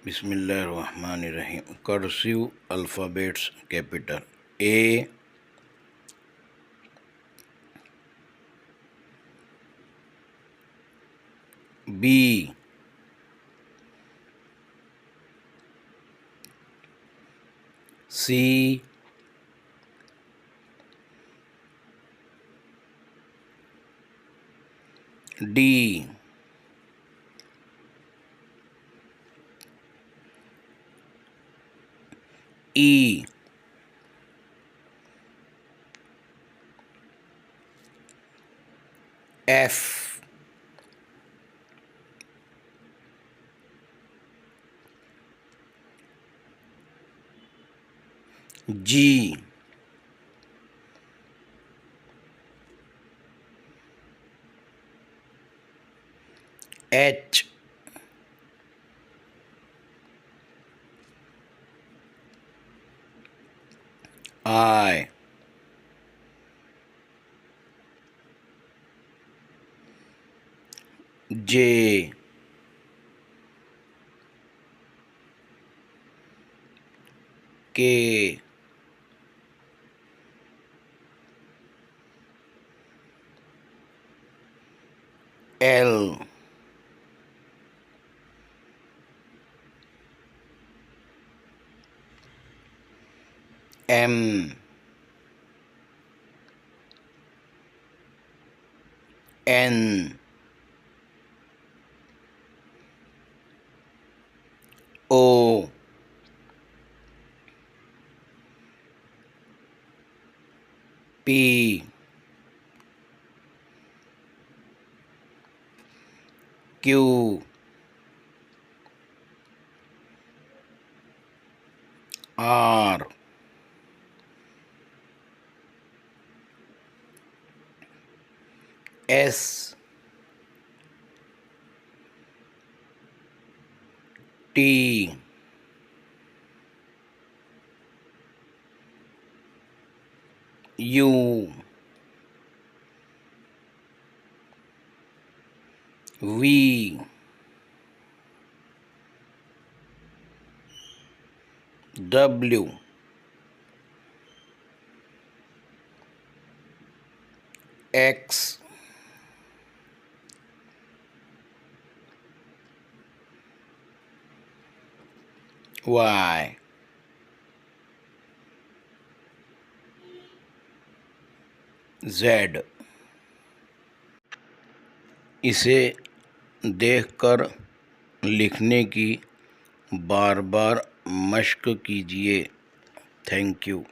बिस्मिल्लाहिर्रहमानिर्रहीम। Cursive alphabets capital A, B, C, D, E, F, G, H, I, J, K, L, M, N, O, P, Q, R, S, T, U, V, W, X, Y, Z। इसे देखकर लिखने की बार बार मश्क कीजिए। Thank you.